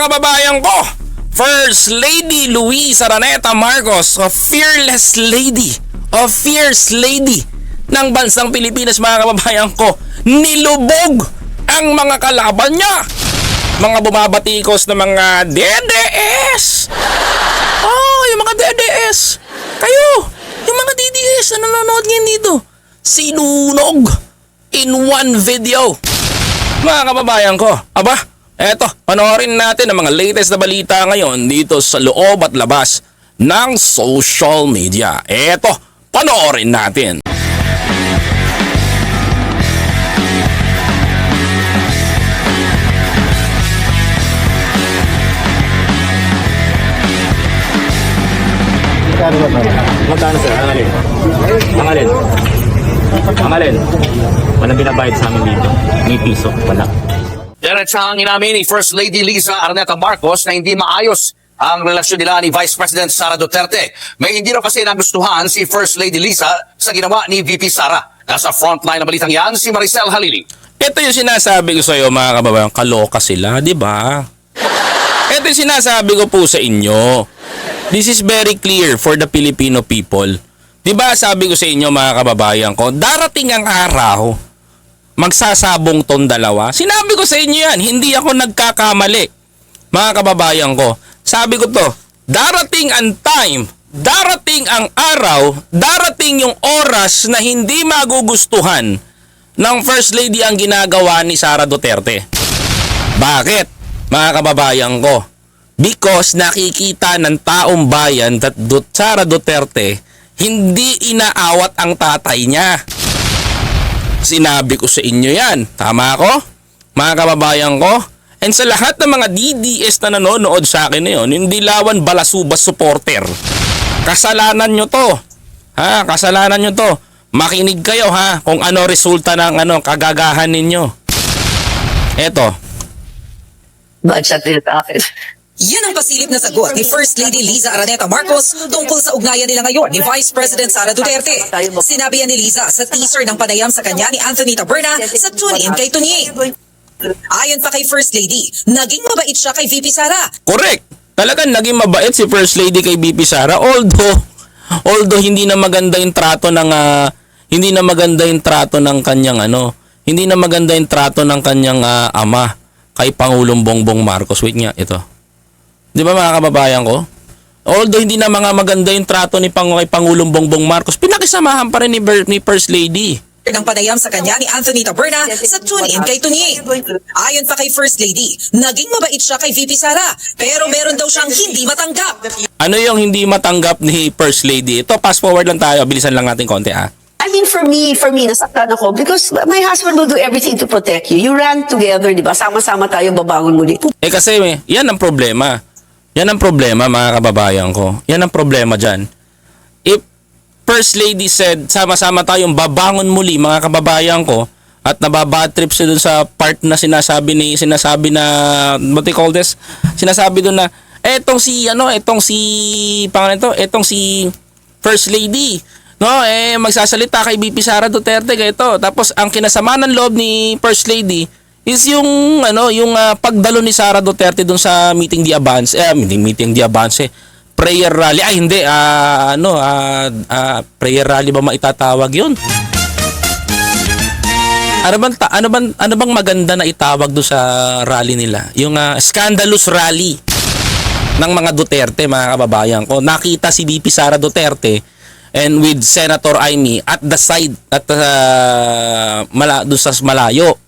kababayan ko, First Lady Luisa Araneta Marcos, a fearless lady, a fierce lady ng bansang Pilipinas, mga kababayan ko, nilubog ang mga kalaban niya. Mga bumabatikos na mga DDS. Oh, yung mga DDS. Kayo, yung mga DDS na nanonood ngayon dito, sinunog in one video. Mga kababayan ko, aba, eto, panoorin natin ang mga latest na balita ngayon dito sa loob at labas ng social media. Eto, panoorin natin. Magkano sir? Ang alin? Ang alin? Ang alin? Walang binabayad sa amin dito. May piso. Wala. Diretsahang inamin ni First Lady Liza Araneta Marcos na hindi maayos ang relasyon nila ni Vice President Sara Duterte. May hindi raw kasi nagustuhan si First Lady Liza sa ginawa ni VP Sara. Nasa frontline na balitang yan si Maricel Halili. Ito yung sinasabi ko sa iyo, mga kababayan, kaloka sila, di ba? Ito yung sinasabi ko po sa inyo. This is very clear for the Filipino people. Di ba sabi ko sa inyo, mga kababayan ko, darating ang araw, magsasabong tong dalawa. Sinabi ko sa inyo yan, hindi ako nagkakamali. Mga kababayan ko, sabi ko to, darating ang time, darating ang araw, darating yung oras na hindi magugustuhan ng First Lady ang ginagawa ni Sara Duterte. Bakit, mga kababayan ko? Because nakikita ng taong bayan that Sara Duterte hindi inaawat ang tatay niya. Sinabi ko sa inyo yan. Tama ako? Mga kababayan ko? And sa lahat ng mga DDS na nanonood sa akin ngayon, hindi lawan balasubas supporter. Kasalanan nyo to. Ha? Kasalanan nyo to. Makinig kayo ha kung ano resulta ng kagagahan ninyo. Eto. Bagsak din sa akin. Yan ang pasilip na sagot ni First Lady Liza Araneta Marcos tungkol sa ugnayan nila ngayon ni Vice President Sara Duterte. Sinabi yan ni Liza sa teaser ng panayam sa kanya ni Anthony Taberna sa Tune In kay Tony. Ayon pa kay First Lady, naging mabait siya kay VP Sara. Correct. Talagang naging mabait si First Lady kay VP Sara, although hindi na maganda yung trato ng kanyang ama kay Pangulong Bongbong Marcos. Wait nga, ito. Di ba, mga kababayan ko? Although hindi na mga maganda yung trato ni kay Pangulong Bongbong Marcos, pinakisamahan pa rin ni First Lady. Ng panayam sa kanya ni Anthony Taberna sa Tune In kay Tony. Ayon pa kay First Lady, naging mabait siya kay VP Sara, pero meron daw siyang hindi matanggap. Ano yung hindi matanggap ni First Lady? Ito, fast forward lang tayo. Bilisan lang natin konti, ha? I mean, for me, nasaktan ako because my husband will do everything to protect you. You ran together, di ba? Sama-sama tayo babangon muli. Kasi yan ang problema. Yan ang problema, mga kababayan ko. Yan ang problema dyan. If First Lady said, sama-sama tayong babangon muli, mga kababayan ko, at nababad trip siya dun sa part na sinasabi what they call this? Sinasabi dun na, etong si First Lady, no, magsasalita kay VP Sara Duterte, ganito. Tapos, ang kinasama ng loob ni First Lady, is yung pagdalo ni Sara Duterte dun sa meeting di Avance, prayer rally. Ay hindi, prayer rally ba maitatawag 'yun? Ano bang maganda na itawag do sa rally nila? Yung scandalous rally ng mga Duterte, mga kababayan ko. Nakita si VP Sara Duterte and with Senator Amy at the side doon sa malayo.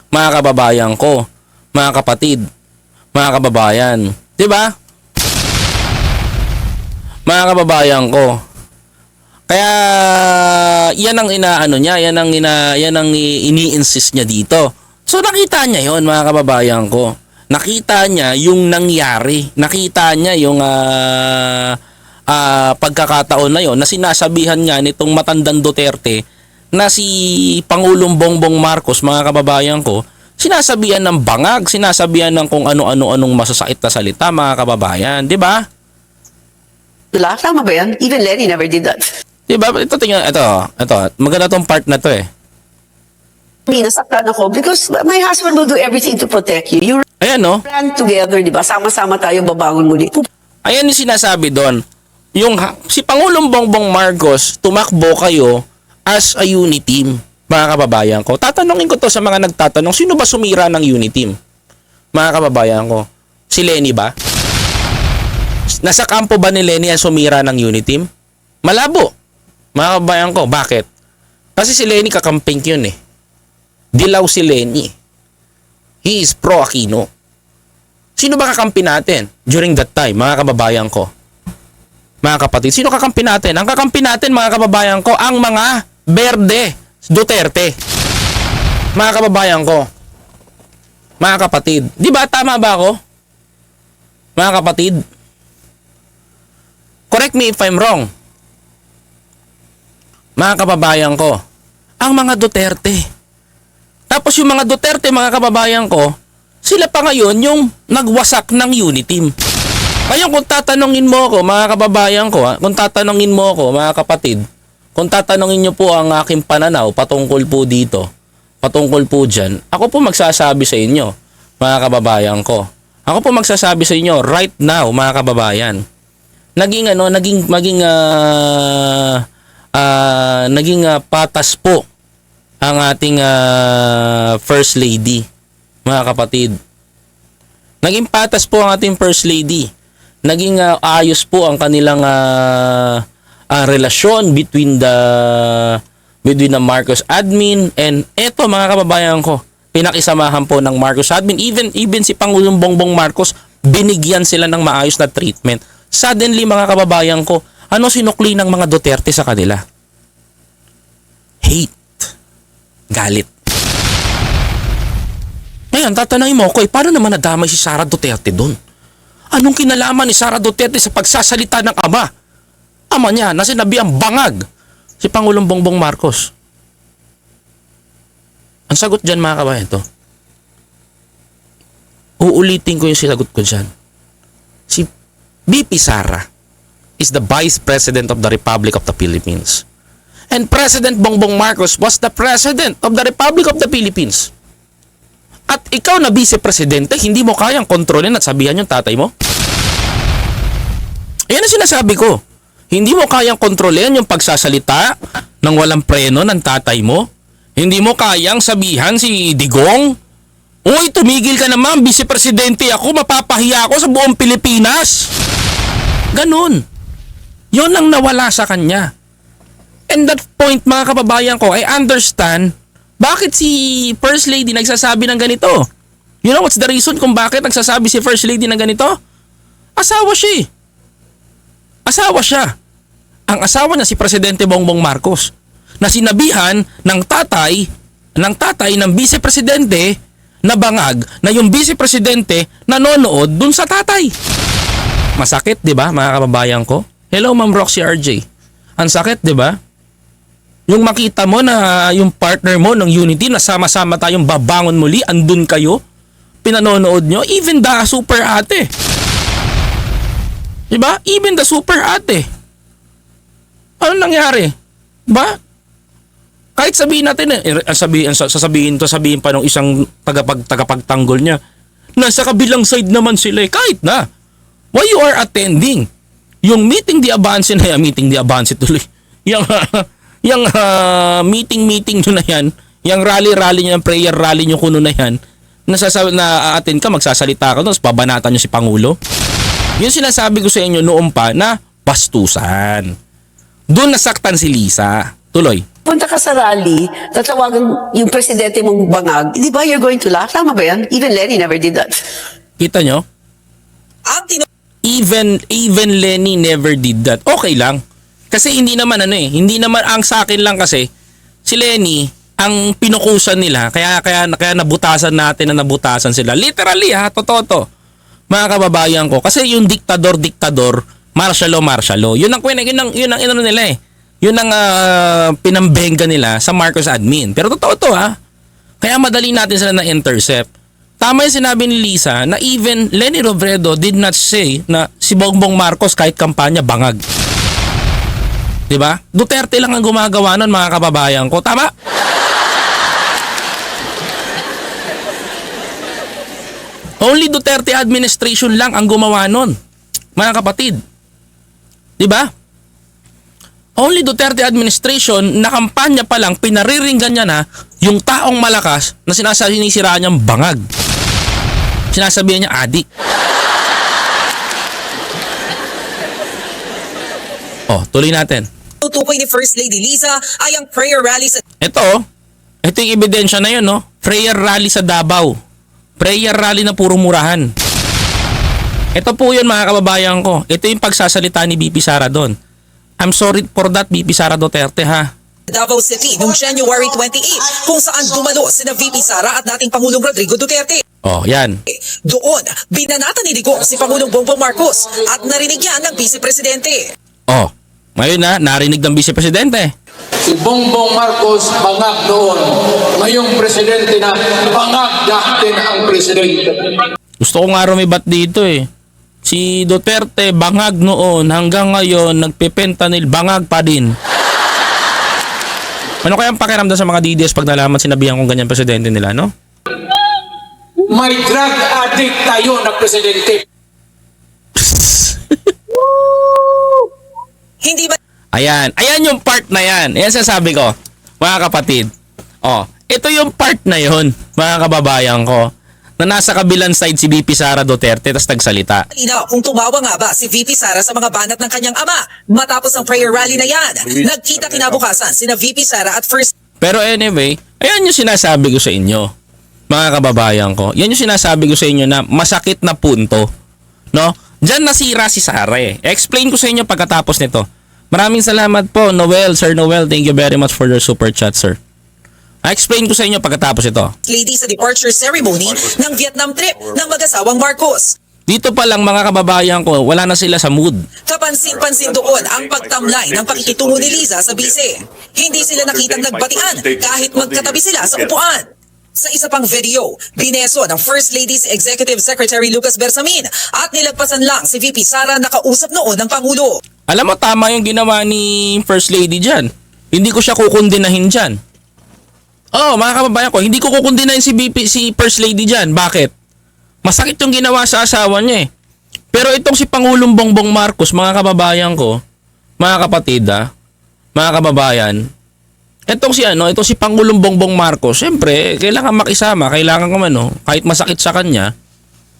Mga kababayan ko, mga kapatid, mga kababayan, 'di ba? Mga kababayan ko. Kaya yan ang ini-insist niya dito. So nakita niya 'yon, mga kababayan ko. Nakita niya yung nangyari. Nakita niya yung pagkakataon na 'yon na sinasabihan niya nitong matandang Duterte na si Pangulong Bongbong Marcos, mga kababayan ko, sinasabihan ng bangag, sinasabihan ng kung ano-anong masasakit na salita, mga kababayan, 'di ba? Tama ba yan? Even Lenny never did that. Di ba? Ito, tingnan. Ito. Maganda tong part na to eh. Nasaktan ako because my husband will do everything to protect you. You Ayan, no? ran together, di ba? Sama-sama tayo babangon muli. Ayan yung sinasabi doon. Si Pangulong Bongbong Marcos, tumakbo kayo as a unit team, mga kababayan ko. Tatanungin ko to sa mga nagtatanong, sino ba sumira ng unit team? Mga kababayan ko. Si Lenny ba? Nasa kampo ba ni Lenny ang sumira ng unit team? Malabo. Mga kababayan ko, bakit? Kasi si Lenny kakamping yun eh. Dilaw si Lenny. He is pro Aquino. Sino ba kakampi natin during that time, mga kababayan ko? Mga kapatid, sino kakampi natin? Ang kakampi natin, mga kababayan ko, ang mga Berde Duterte. Mga kababayan ko. Mga kapatid, di ba tama ba ako? Mga kapatid, correct me if I'm wrong. Mga kababayan ko, ang mga Duterte. Tapos yung mga Duterte, mga kababayan ko, sila pa ngayon yung nagwasak ng unit team. Ngayon kung tatanungin mo ako, mga kababayan ko, kung tatanungin mo ako, mga kapatid, kung tatanungin nyo po ang aking pananaw patungkol po dito, patungkol po dyan, ako po magsasabi sa inyo, mga kababayan ko. Ako po magsasabi sa inyo right now, mga kababayan. Naging patas po ang ating First Lady, mga kapatid. Naging patas po ang ating First Lady. Naging ayos po ang kanilang relasyon between the Marcos admin and eto, mga kababayan ko, pinakisamahan po ng Marcos admin, even si Pangulong Bongbong Marcos, binigyan sila ng maayos na treatment. Suddenly, mga kababayan ko, ano sinukli ng mga Duterte sa kanila? Hate. Galit. Ngayon, tatanungin mo ko, paano naman nadamay si Sara Duterte doon? Anong kinalaman ni Sara Duterte sa pagsasalita ng ama? Ama niya na sinabi ang bangag si Pangulong Bongbong Marcos. Ang sagot dyan, mga kabayan, to. Uulitin ko yung sinagot ko dyan. Si BP Sara is the Vice President of the Republic of the Philippines. And President Bongbong Marcos was the President of the Republic of the Philippines. At ikaw na Vice Presidente, hindi mo kayang kontrolin at sabihan yung tatay mo? Ayan ang sinasabi ko. Hindi mo kayang kontrolin yung pagsasalita ng walang preno ng tatay mo? Hindi mo kayang sabihan si Digong, uy, tumigil ka naman, Vice Presidente ako, mapapahiya ako sa buong Pilipinas. Ganun. Yun ang nawala sa kanya. And that point, mga kababayan ko, I understand bakit si First Lady nagsasabi ng ganito. You know what's the reason kung bakit nagsasabi si First Lady ng ganito? Asawa siya eh. Asawa siya. Ang asawa niya si Presidente Bongbong Marcos na sinabihan ng tatay ng Vice Presidente na bangag na yung Vice Presidente nanonood dun sa tatay. Masakit, di ba, mga kababayan ko? Hello, Ma'am Roxy RJ. Ang sakit, di ba? Yung makita mo na yung partner mo ng unity na sama-sama tayong babangon muli, andun kayo, pinanonood nyo, even the super ate. Diba? Even the super ate. Ano nangyari? Diba? Kahit sabihin natin, sasabihin pa ng isang tagapagtanggol niya, nasa kabilang side naman sila eh. Kahit na. Why you are attending? Yung meeting di avance na yan, meeting di avance tuloy. Yung meeting nyo na yan, yung rally nyo, yung prayer rally nyo kuno na yan, na attend ka, magsasalita ka, tapos babanatan nyo si Pangulo. Yun sinasabi ko sa inyo noon pa na bastusan. Doon nasaktan si Lisa. Tuloy. Punta ka sa rally, tatawagan yung presidente mong bangag, di ba you're going to laugh? Tama ba yan? Even Lenny never did that. Kita nyo? Even Lenny never did that. Okay lang. Kasi hindi naman ang sa akin lang kasi si Lenny ang pinukusan nila kaya nabutasan natin na nabutasan sila. Literally totoo to. Mga kababayan ko, kasi yung diktador, martial law. Yun ang inano nila eh. Yun ang pinambenga nila sa Marcos admin. Pero totoo to Kaya madali natin sila na-intercept. Tama yung sinabi ni Lisa na even Lenny Robredo did not say na si Bongbong Marcos kahit kampanya bangag. Diba? Duterte lang ang gumagawa nun, mga kababayan ko. Tama? Only Duterte administration lang ang gumawa nun, mga kapatid. Diba? Only Duterte administration na kampanya pa lang pinariringgan niya na yung taong malakas na sinisiraan niyang bangag. Sinasabihan niya adik. Oh, tuloy natin. Tutukoy ni First Lady Liza ay ang prayer rally sa Ito yung ebidensya na yun, no? Prayer rally sa Davao. Prayer rally na puro murahan. Ito po yun, mga kababayan ko. Ito yung pagsasalita ni BP Sara doon. I'm sorry for that, BP Sara Duterte, ha? Davao City noong January 28 kung saan dumalo sina VP Sara at dating Pangulong Rodrigo Duterte. Oh, yan. Doon, binanata ni Digong si Pangulong Bongbong Marcos at narinig yan ng Vice Presidente. Oh, ngayon na, narinig ng Vice Presidente. Si Bongbong Marcos bangag noon. Ngayong presidente na bangag natin ang presidente. Gusto ko nga rumibat dito eh. Si Duterte bangag noon, hanggang ngayon nagpe-fentanyl bangag pa din. Ano kayang pakiramdam sa mga DDS pag nalaman sinabihan kong ganyan presidente nila, no? May drug addict tayo na presidente. Hindi ba Ayan yung part na yan. Ayan sasabi ko, mga kapatid. Oh, ito yung part na yon, mga kababayan ko, na nasa kabilang side si VP Sara Duterte tas nagsalita. malinaw kung tumawa nga ba si VP Sara sa mga banat ng kanyang ama matapos ang prayer rally na yan? Nagkita kinabukasan sina VP Sara at First Pero anyway, ayan yung sinasabi ko sa inyo, mga kababayan ko. Yan yung sinasabi ko sa inyo na masakit na punto. No? Diyan nasira si Sara eh. Explain ko sa inyo pagkatapos nito. Maraming salamat po, Noel. Sir Noel, thank you very much for your super chat, sir. I-explain ko sa inyo pagkatapos ito. Lady sa departure ceremony ng Vietnam trip ng mag-asawang Marcos. Dito pa lang, mga kababayan ko, wala na sila sa mood. Kapansin-pansin doon ang pagtamlay ng pakikitungo ni Liza sa bise. Hindi sila nakitang nagbatian kahit magkatabi sila sa upuan. Sa isa pang video, bineso ng First Lady's Executive Secretary Lucas Bersamin at nilagpasan lang si VP Sara na kausap noon ng Pangulo. Alam mo, tama yung ginawa ni First Lady dyan. Hindi ko siya kukundinahin dyan. Oo, mga kababayan ko, hindi ko kukundinahin si First Lady dyan. Bakit? Masakit yung ginawa sa asawa niya eh. Pero itong si Pangulong Bongbong Marcos, mga kababayan ko, mga kapatid mga kababayan, itong si Pangulong Bongbong Marcos, siyempre, kailangan makisama, kailangan kahit masakit sa kanya,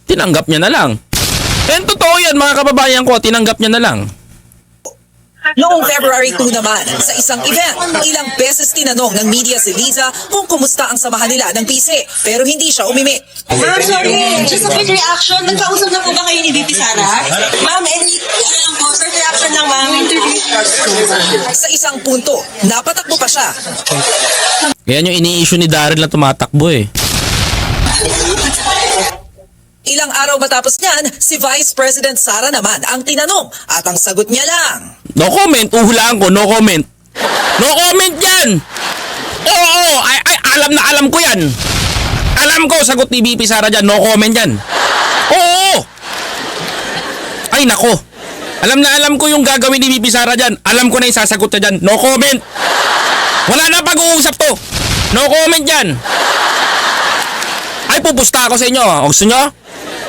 tinanggap niya na lang. And totoo yan, mga kababayan ko, tinanggap niya na lang. Noong February 2 naman, sa isang event, ilang beses tinanong ng media si Liza kung kumusta ang samahan nila ng PC, pero hindi siya umimik. Ma'am, sorry. Just a quick reaction. Nagkausap na po ba kayo ni VP Sara? Ma'am, any lang po. Quick reaction lang, ma'am. Sa isang punto, napatakbo pa siya. Yan yung ini-issue ni Daryl na tumatakbo eh. Ilang araw matapos niyan, si Vice President Sara naman ang tinanong at ang sagot niya lang. No comment, uhulaan ko, no comment. No comment yan! Oo, alam ko yan. Alam ko, sagot ni BP Sara dyan, no comment yan. Oo! Ay nako, alam ko yung gagawin ni BP Sara dyan. Alam ko na yung sasagot niya dyan, no comment. Wala na pag-uusap to. No comment yan. Ay, pupusta ako sa inyo. Gusto nyo?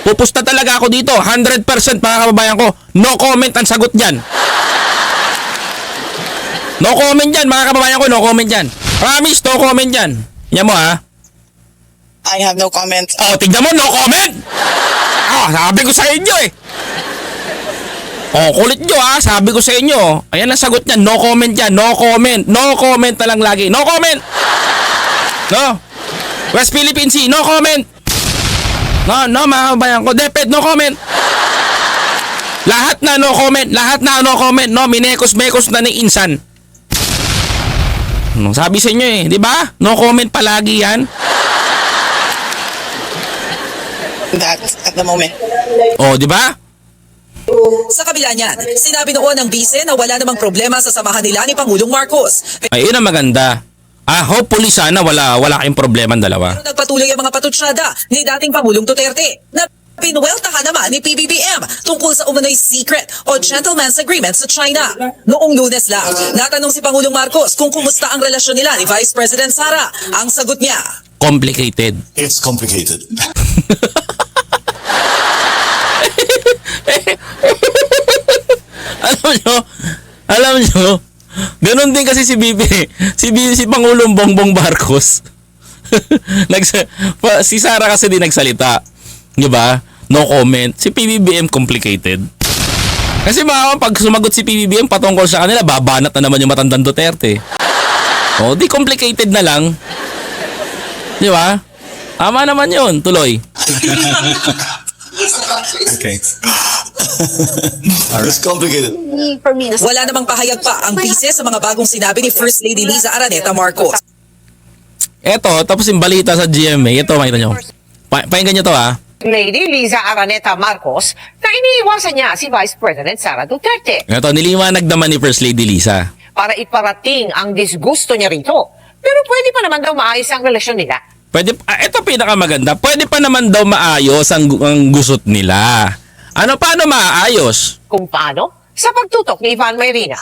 Pupusta talaga ako dito. 100% mga kababayan ko. No comment ang sagot dyan. No comment dyan mga kababayan ko. No comment dyan. Promise, no comment dyan. Yan mo ha. I have no comment. Oh, tignan mo, no comment. Sabi ko sa inyo eh. Kulit nyo ha. Sabi ko sa inyo. Ayan ang sagot niyan. No comment dyan. No comment. No comment na lang lagi. No comment. No. West Philippine Sea. No comment. No, mga kabayan ko. Deped, no comment. Lahat na no comment. Lahat na no comment. No, minekos-mekos na ni Insan. Sabi sa inyo eh, di ba? No comment palagi yan. That at the moment. Oh, di ba? Sa kabila niyan, sinabi noon ng bise na wala namang problema sa samahan nila ni Pangulong Marcos. Ay, yun ang maganda. Hopefully sana wala kayong problema ang dalawa. Pero nagpatuloy ang mga patutsyada ni dating Pangulong Duterte na pinuweltahan naman ni PBBM tungkol sa umano'y secret o gentleman's agreement sa China. Noong Lunes lang, natanong si Pangulong Marcos kung kumusta ang relasyon nila ni Vice President Sara. Ang sagot niya, Complicated. It's complicated. Alam nyo, ganun din kasi si si Pangulong Bongbong Marcos. Si Sara kasi din nagsalita. Di ba? No comment. Si PBBM complicated. Kasi pag sumagot si PBBM patungkol sa kanila, babanat na naman yung matandang Duterte. O, di complicated na lang. Di ba? Tama naman yun. Tuloy. Okay. It's complicated. For me, Wala namang pahayag pa ang bise sa mga bagong sinabi ni First Lady Liza Araneta Marcos. Eto, tapos yung balita sa GMA. Ito, makita nyo. Pakinggan nyo to ha. Lady Liza Araneta Marcos na iniiwasan niya si Vice President Sara Duterte Ito, niliwanag naman ni First Lady Liza. para iparating ang disgusto niya rito. Pero pwede pa naman daw maayos ang relasyon nila. Ito pinakamaganda. Pwede pa naman daw maayos ang gusot nila. Paano maayos? Kung paano? Sa pagtutok ni Ivan Mayrina.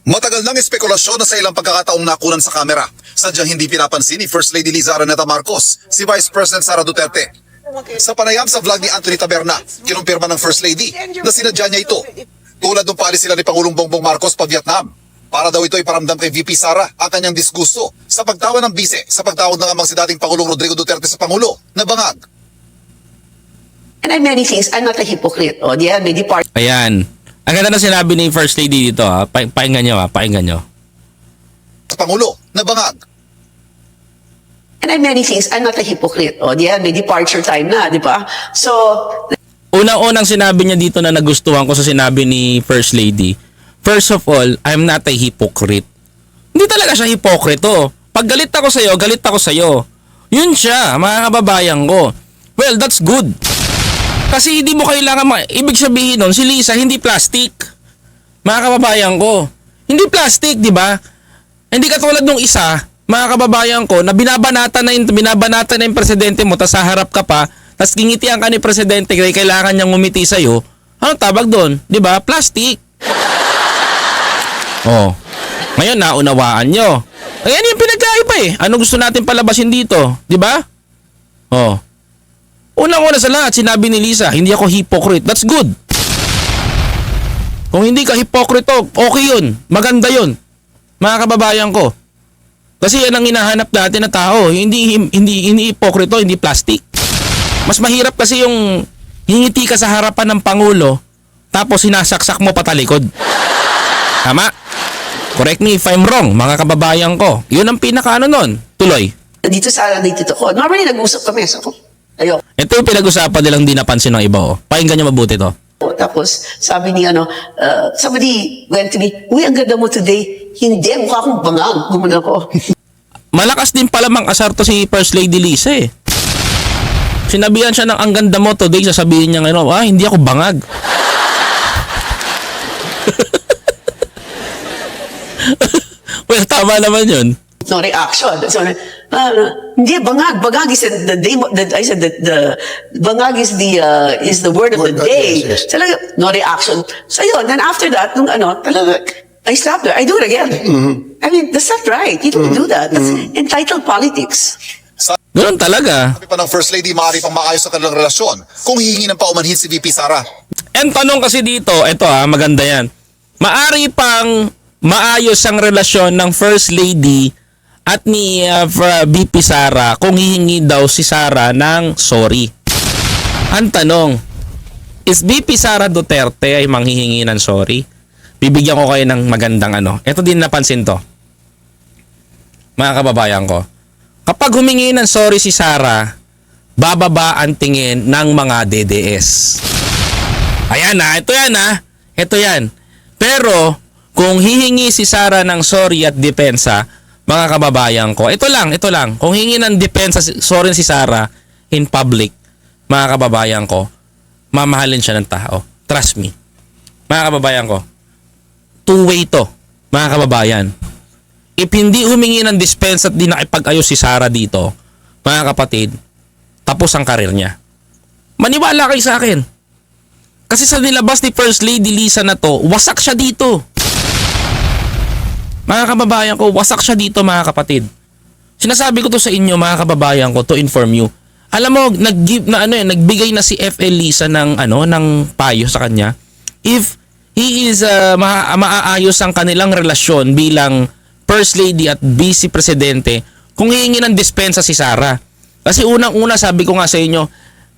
Matagal nang espekulasyon na sa ilang pagkakataong nakunan sa kamera. Sadyang hindi pinapansin ni First Lady Liza Araneta Marcos si Vice President Sara Duterte. Sa panayam sa vlog ni Anthony Taberna, kinumpirma ng First Lady na sinadya niya ito. Tulad nung paalis sila ni Pangulong Bongbong Marcos pa Vietnam. Para daw ito iparamdam kay VP Sara ang kanyang disgusto sa pagtawa ng bise sa pagtawag ng amang si dating Pangulong Rodrigo Duterte sa Pangulo na bangag. and I'm many things. I'm not a hypocrite. Oh, yeah, may department. Ayan. Ang ganda na sinabi ni First Lady dito ha. Pakinggan nyo ha. Pakinggan nyo. Sa Pangulo na bangag. And I'm many things. I'm not a hypocrite. Oh, yeah, may departure time na, di ba? So, Unang-unang sinabi niya dito na nagustuhan ko sa sinabi ni First Lady. First of all, I'm not a hypocrite. Hindi talaga siya hipokrito. Pag galit ako sa'yo, galit ako sa'yo. Yun siya, mga kababayan ko. Well, that's good. Kasi hindi mo kailangan, ibig sabihin nun, si Liza hindi plastic. Mga kababayan ko. Hindi plastic, di ba? Hindi katulad nung isa, mga kababayan ko, na binabanatan na yung presidente mo, tas haharap ka pa, tas gingitian ka ni presidente, kaya kailangan niyang ngumiti sa'yo. Anong tawag doon? Di ba? Plastic. Oh. Ngayon, naunawaan nyo. Ayan yung pinagkaiba eh. Ano gusto natin palabasin dito? Di ba? Oh. Unang-una sa lahat, sinabi ni Liza, hindi ako hypocrite. That's good. Kung hindi ka hipokrito, okay yun. Maganda yun. Mga kababayan ko. Kasi yan ang hinahanap natin na tao. Hindi hipokrito, hindi plastic. Mas mahirap kasi yung hingiti ka sa harapan ng Pangulo, tapos sinasaksak mo patalikod. Tama? Correct me if I'm wrong, mga kababayan ko. Yun ang pinakaano nun. Tuloy. dito sa dito ko. Normally, nag-usap kami. So, ayoko. Ito yung pinag-usapan nilang di napansin ng iba. Oh. Pakinggan nyo mabuti to. Tapos, sabi ni somebody went to me, uy, ang ganda mo today. Hindi, mukha akong bangang. Gumana ko. Malakas din pala mang-asar to si First Lady Liza eh. Sinabihan siya ng ang ganda mo today, sasabihin niya ngayon, hindi ako bangag. Well, tama naman yun. No reaction. So, hindi, bangag. Bangag is the day, I said that the bangag is the word of the day. Yes. Talaga, no reaction. So yun, then after that, nung talaga, I stopped her. I do it again. I mean, that's not right. You don't do that. That's entitled politics. Ganun talaga. Sabi pa ng First Lady, maaari pang maayos ang kanilang relasyon kung hihingi ng paumanhin si VP Sara. And tanong kasi dito, ito maganda yan. Maari pang maayos ang relasyon ng First Lady at ni VP Sara kung hihingi daw si Sara ng sorry. Ang tanong, is VP Sara Duterte ay manghihingi ng sorry? Bibigyan ko kayo ng magandang Ito din napansin to. Mga kababayan ko. Kapag humingi ng sorry si Sara, bababa ang tingin ng mga DDS. Ayan ito yan Ito yan. Pero, kung hihingi si Sara ng sorry at depensa, mga kababayan ko, ito lang. Kung hingi ng depensa, sorry si Sara in public, mga kababayan ko, mamahalin siya ng tao. Trust me. Mga kababayan ko, two-way to, mga kababayan. If hindi humingi ng dispensa at di nakipag-ayos si Sara dito, mga kapatid, tapos ang karir niya. Maniwala kayo sa akin. Kasi sa nilabas ni First Lady Liza na to, wasak siya dito. Mga kababayan ko, wasak siya dito mga kapatid. Sinasabi ko to sa inyo mga kababayan ko to inform you. Alam mo, nagbigay na si FL Liza ng payo sa kanya. if he is maaayos ang kanilang relasyon bilang First Lady at Vice Presidente kung hihingi ng dispensa si Sara. Kasi unang-una sabi ko nga sa inyo,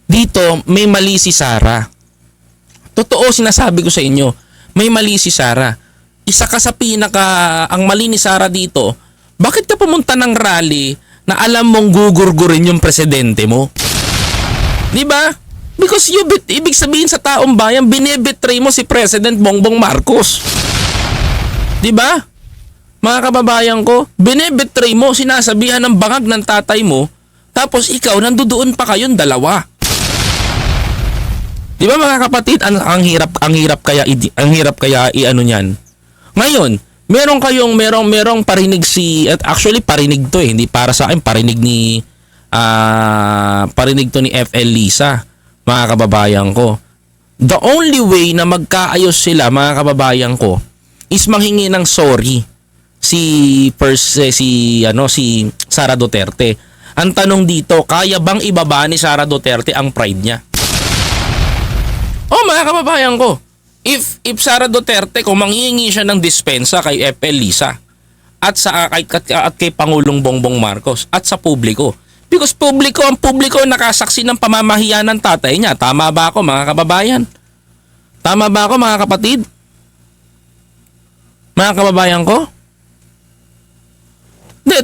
dito may mali si Sara. Totoo sinasabi ko sa inyo, may mali si Sara. Isa ka sa ang mali ni Sara dito, bakit ka pumunta ng rally na alam mong gugurgurin yung presidente mo? Di ba? Because ibig sabihin sa taong bayan, binebetray mo si President Bongbong Marcos. Di ba? Mga kababayan ko, binebetray mo, sinasabihan ng bangag ng tatay mo, tapos ikaw, nandoon pa kayong dalawa. Di ba mga kapatid, ang hirap kaya iano niyan. Ngayon, merong parinig actually parinig to hindi para sa akin, parinig to ni FL Lisa, mga kababayan ko. The only way na magkaayos sila, mga kababayan ko, is manghingi ng sorry si Sara Duterte. Ang tanong dito, kaya bang ibaba ni Sara Duterte ang pride niya? Mga kababayan ko, if Sara Duterte, kung manghihingi siya ng dispensa kay FL Lisa at kay Pangulong Bongbong Marcos at sa publiko, because ang publiko nakasaksi ng pamamahiya ng tatay niya. Tama ba ako, mga kababayan? Tama ba ako, mga kapatid? Mga kababayan ko?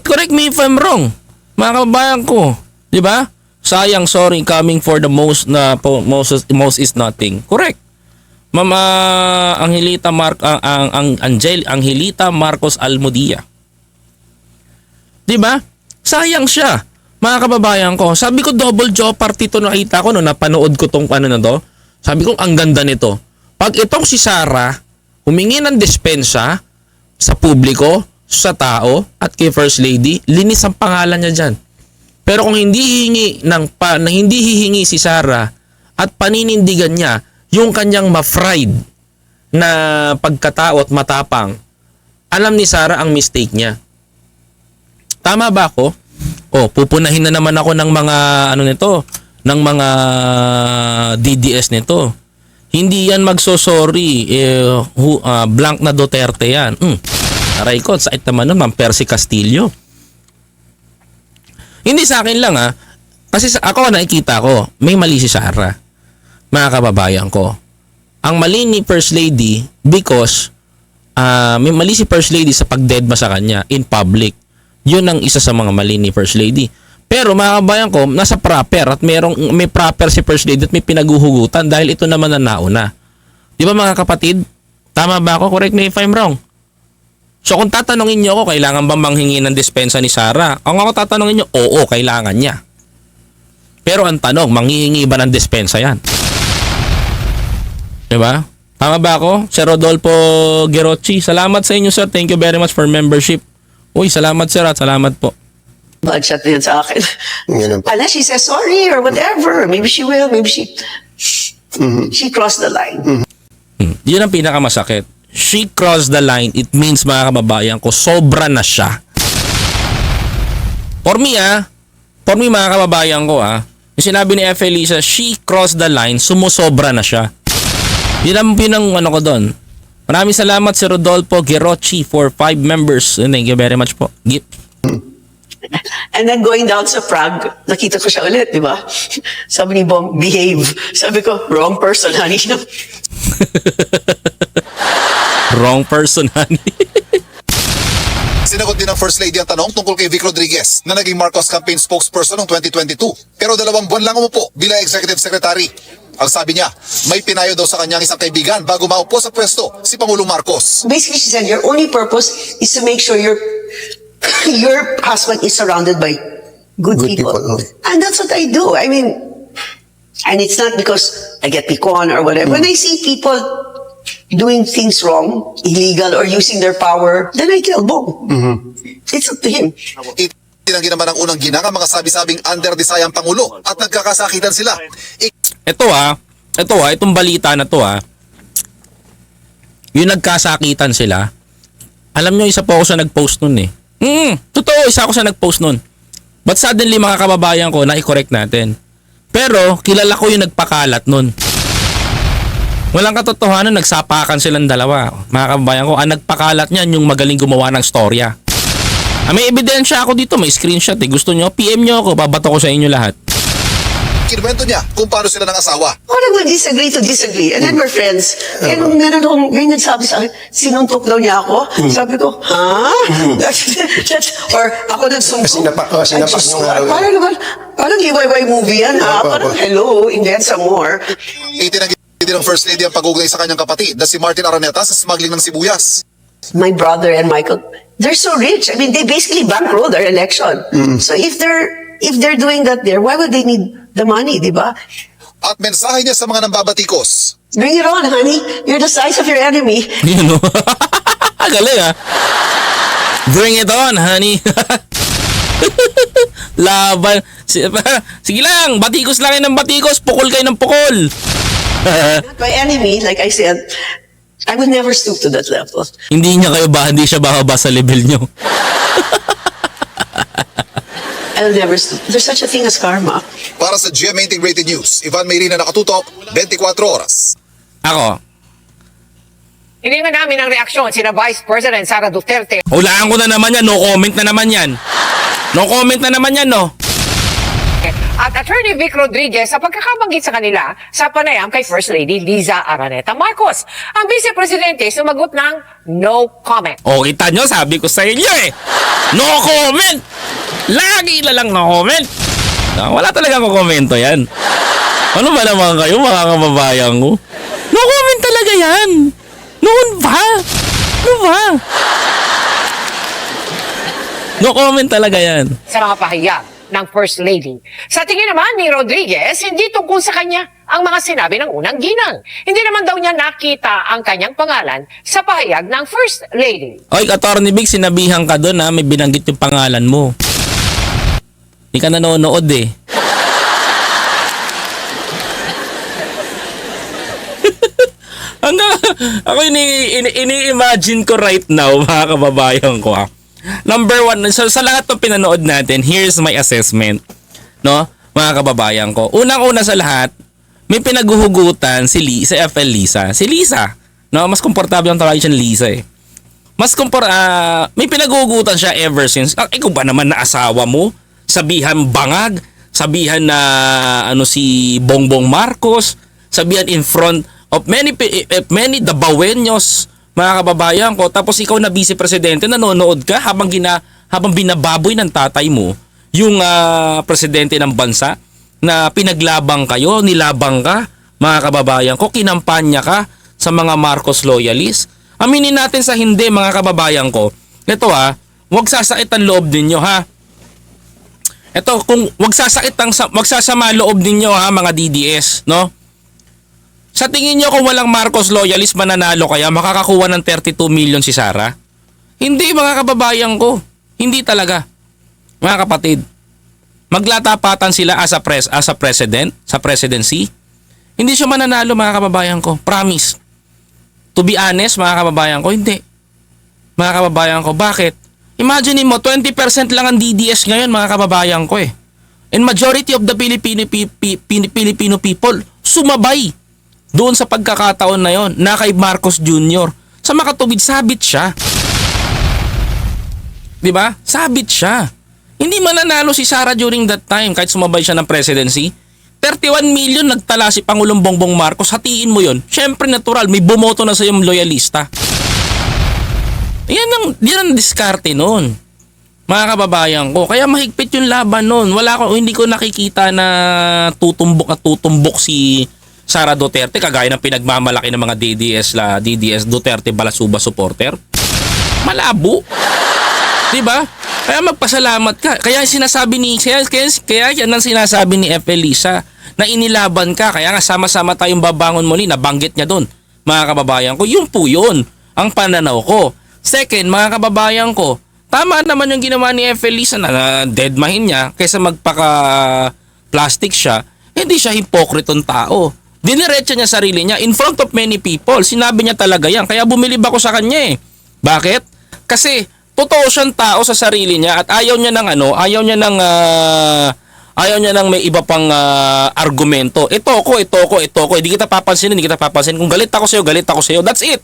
Correct me if I'm wrong, mga kababayan ko. Di ba? Sayang, sorry, coming for the most is nothing. Correct. Mama Angelita Marcos Almudia. 'Di ba? Sayang siya. Mga kababayan ko, sabi ko double jeopardy to, nakita ko no, napanood ko tong ano na to. Sabi ko ang ganda nito. Pag itong si Sara humingi ng dispensa sa publiko, sa tao at kay First Lady, linis ang pangalan niya diyan. Pero kung hindi hihingi si Sara at paninindigan niya yung kanyang ma-fried na pagkatao at matapang, alam ni Sara ang mistake niya. Tama ba ako? Pupunahin na naman ako ng mga ng mga DDS nito. Hindi yan magsosorry, blank na Duterte yan. Aray ko, sait naman nun, Ma'am Percy Castillo. Hindi sa akin lang kasi ako nakikita ko, may mali si Sara. Mga kababayan ko. Ang mali ni First Lady because may mali si First Lady sa pagdedma sa kanya in public. Yun ang isa sa mga mali ni First Lady. Pero mga kababayan ko, nasa proper at may proper si First Lady at may pinaguhugutan dahil ito naman ang nauna. Di ba mga kapatid? Tama ba ako? Correct me if I'm wrong. So kung tatanungin niyo ako, kailangan ba manghingi ng dispensa ni Sara? Kung ako tatanungin niyo, oo, kailangan niya. Pero ang tanong, manghihingi ba ng dispensa yan? Diba? Tama ba ako? Sir Rodolfo Gerocci, salamat sa inyo sir. Thank you very much for membership. Uy, salamat sir at salamat po. Budget din sa akin. Unless she says sorry or whatever. Maybe she will. Maybe she crossed the line. Yun ang pinakamasakit. She crossed the line. It means, mga kababayan ko, sobra na siya. For me mga kababayan ko yung sinabi ni FL Lisa, she crossed the line, sumusobra na siya. Yun ang ko doon. Maraming salamat si Rodolfo Gerocci for 5 members. Thank you very much po. And then going down sa Prague, nakita ko siya ulit, di ba? Sabi ni Bong, behave. Sabi ko, wrong person, honey. Wrong person, honey. Sinagot din ng First Lady ang tanong tungkol kay Vic Rodriguez na naging Marcos campaign spokesperson noong 2022. Pero 2 buwan lang umupo bilang executive secretary. Ang sabi niya, may pinayo daw sa kanyang isang kaibigan bago maupo sa pwesto si Pangulong Marcos. Basically, she said, your only purpose is to make sure your husband is surrounded by good people. And that's what I do. I mean, and it's not because I get picon or whatever. When I see people doing things wrong, illegal, or using their power, then I tell Bong. It's up to him. Itinanggi naman ang unang ginang ang mga sabi-sabing under-desayang Pangulo at nagkakasakitan sila. Itong balita na to yung nagkasakitan sila. Alam nyo, isa po ako sa nag-post nun Totoo, isa ako sa nag-post nun. But suddenly mga kababayan ko, na-correct natin. Pero kilala ko yung nagpakalat nun. Walang katotohanan, nagsapakan silang dalawa. Mga kababayan ko, ang nagpakalat niyan yung magaling gumawa ng storya. May ebidensya ako dito, may screenshot eh. Gusto nyo, PM nyo ako, babato ko sa inyo lahat. Kinuwento niya kung paano sila ng asawa. Ako nag-disagree to disagree. And then we're friends. Kaya nung meron akong, may nagsabi sa akin, sinuntok daw niya ako. Sabi ko, ha? Or ako nagsuntok. Sinapak nung araw. Parang giveaway movie yan, ha? Parang hello, invent some more. Itinanggi din ng First Lady ang pag-ugnay sa kanyang kapatid na si Martin Araneta sa smuggling ng sibuyas. My brother and Michael, they're so rich. I mean, they basically bankrolled our election. So if they're doing that there, why would they need the money, di ba? At mensahe niya sa mga nambabatikos. Bring it on, honey. You're the size of your enemy. Yun o. Galing ah. Bring it on, honey. Laban. Sige lang, batikos lang kayo ng batikos, pukol kayo ng pukol. Not my enemy, like I said, I would never stoop to that level. Hindi siya bababa sa level nyo. I'll never stoop. There's such a thing as karma. Para sa GMA Integrated News, Ivan Mayrina nakatutok, 24 oras. Ako, Hiningan namin ang reaksyon sina Vice President Sara Duterte hulaan ko na naman yan, no comment na naman yan. No comment na naman yan, no? at Attorney Vic Rodriguez sa pagkakabanggit sa kanila sa panayam kay First Lady Liza Araneta Marcos. Ang Vice Presidente sumagot ng no comment. O, kita nyo, sabi ko sa inyo eh. No comment! Lagi na lang no comment. Wala talaga ko komento yan. Ano ba naman kayo, mga kababayan ko? No comment talaga yan. Noon ba? Ano ba? No comment talaga yan. Sa mga pahayag ng First Lady. Sa tingin naman ni Rodriguez, hindi tungkol sa kanya ang mga sinabi ng unang ginang. Hindi naman daw niya nakita ang kanyang pangalan sa pahayag ng First Lady. Oy, Attorney Vic, sinabihan ka doon ha, may binanggit yung pangalan mo. Hindi ka nanonood eh. Ako ini-imagine ko right now, mga kababayan ko ha. Number one, sa lahat ng pinanood natin, here's my assessment. No, mga kababayan ko. Unang-una sa lahat, may pinaguhugutan si FL Liza. Si Liza, no, mas komportable ang tawagin siya Liza eh. May pinaguhugutan siya ever since. Ikaw ba naman na asawa mo? Sabihan bangag, sabihan na si Bongbong Marcos, sabihan in front of many Dabawenyos, mga kababayan ko. Tapos ikaw na vice presidente, nanonood ka habang binababoy ng tatay mo yung presidente ng bansa na pinaglabang kayo, nilabang ka, mga kababayan ko, kinampanya ka sa mga Marcos loyalists. Aminin natin sa hindi, mga kababayan ko. Ito wag sasakit ang loob ninyo ha. Ito, kung wag sasama loob ninyo ha, mga DDS, no? Sa tingin nyo kung walang Marcos loyalist mananalo kaya makakakuha ng 32 million si Sara? Hindi, mga kababayan ko. Hindi talaga. Mga kapatid, maglatapatan sila as a president, sa presidency. Hindi siya mananalo, mga kababayan ko. Promise. To be honest, mga kababayan ko, hindi. Mga kababayan ko, bakit? Imagine mo, 20% lang ang DDS ngayon, mga kababayan ko eh. And majority of the Filipino people sumabay doon sa pagkakataon na yon na kay Marcos Jr. Sa makatubid, sabit siya. Diba? Sabit siya. Hindi mananalo si Sara during that time kahit sumabay siya ng presidency. 31 million nagtala si Pangulong Bongbong Marcos. Hatiin mo yon. Siyempre natural, may bumoto na sa yung loyalista. Yan ang diskarte noon, mga kababayan ko. Kaya mahigpit yung laban noon. Hindi ko nakikita na tutumbok si Sara Duterte kagaya ng pinagmamalaki ng mga DDS Duterte Balasuba supporter. Malabo. 'Di ba? Kaya magpasalamat ka. Kaya yan ang sinasabi ni FL Liza na inilaban ka. Kaya nga sama-sama tayong babangon muli. Nabanggit niya doon, mga kababayan ko. Yun po yun ang pananaw ko. Second, mga kababayan ko, tama naman yung ginawa ni FL Liza na deadmahin niya kaysa magpaka-plastic siya. Hindi siya hipokritong tao. Diniretso niya sarili niya in front of many people. Sinabi niya talaga yan. Kaya bumilib ako sa kanya eh. Bakit? Kasi totoo siyang tao sa sarili niya at ayaw niya ng Ayaw niya lang may iba pang argumento. Ito ko. Hindi kita papansinin. Kung galit ako sa'yo. That's it.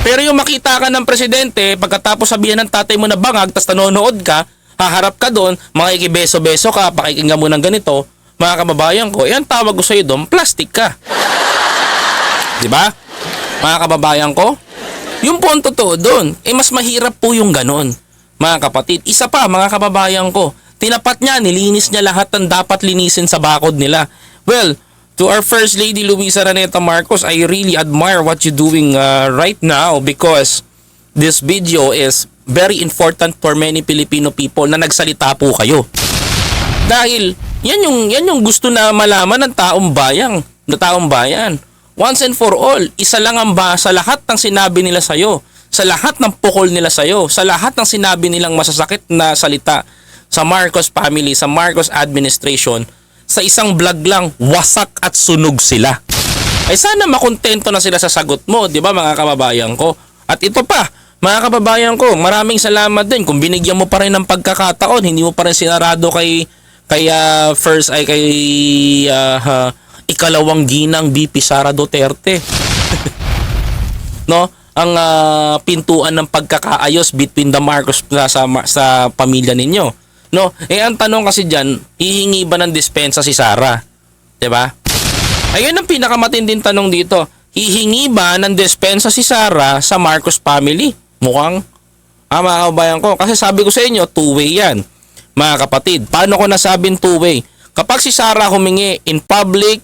Pero yung makita ka ng presidente, pagkatapos sabihan ng tatay mo na bangag, tas nanonood ka, haharap ka doon, makikibeso-beso ka, pakikinggan mo ng ganito, mga kababayan ko, yan tawag ko sa'yo doon, plastic ka. Diba? Mga kababayan ko, yung po ang totoo doon, mas mahirap po yung ganon. Mga kapatid, isa pa mga kababayan ko, tinapat niya, nilinis niya lahat ng dapat linisin sa bakod nila. Well, to our First Lady Luisa Araneta Marcos, I really admire what you're doing right now because this video is very important for many Filipino people na nagsalita po kayo. Dahil yan yung gusto na malaman ng taong bayan. Once and for all, isa lang ang sa lahat ng sinabi nila sa'yo, sa lahat ng pukol nila sa'yo, sa lahat ng sinabi nilang masasakit na salita sa Marcos family, sa Marcos administration, sa isang vlog lang, wasak at sunog sila. Ay sana makontento na sila sa sagot mo, di ba mga kababayan ko? At ito pa, mga kababayan ko, maraming salamat din kung binigyan mo pa rin ng pagkakataon, hindi mo pa rin sinarado kay ikalawang ginang VP Sara Duterte. No? Ang pintuan ng pagkakaayos between the Marcos sa pamilya ninyo. No? Ang tanong kasi diyan, hihingi ba ng dispensa si Sara? 'Di ba? Ayun ang pinakamatinding tanong dito. Hihingi ba ng dispensa si Sara sa Marcos family? Mukhang mga kababayan ko, kasi sabi ko sa inyo, two-way 'yan. Mga kapatid, paano ko nasabing two-way? Kapag si Sara humingi in public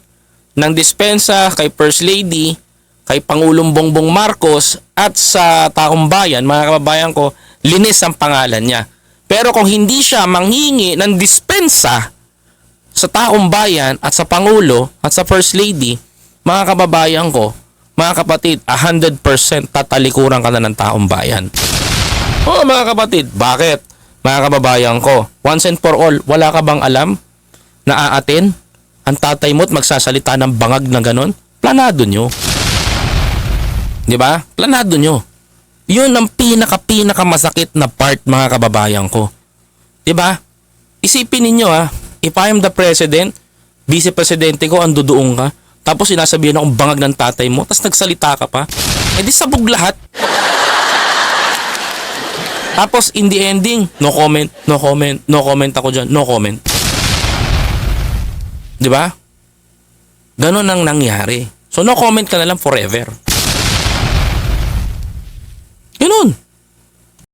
ng dispensa kay First Lady, kay Pangulong Bongbong Marcos at sa taong bayan, mga kababayan ko, linis ang pangalan niya. Pero kung hindi siya manghingi ng dispensa sa taong bayan at sa Pangulo at sa First Lady, mga kababayan ko, mga kapatid, 100% tatalikuran ka na ng taong bayan. Oo mga kapatid, bakit? Mga kababayan ko, once and for all, wala ka bang alam na aatin ang tatay mo at magsasalita ng bangag na ganon? Planado nyo. Diba? Planado nyo. Yun ang pinaka masakit na part, mga kababayan ko. Diba? Isipin ninyo if I am the president, vice presidente ko, andudoong ka, tapos sinasabihan akong bangag ng tatay mo, tapos nagsalita ka pa, di sabog lahat. Tapos in the ending, no comment ako dyan, no comment. Diba? Ganon ang nangyari. So no comment ka na lang forever.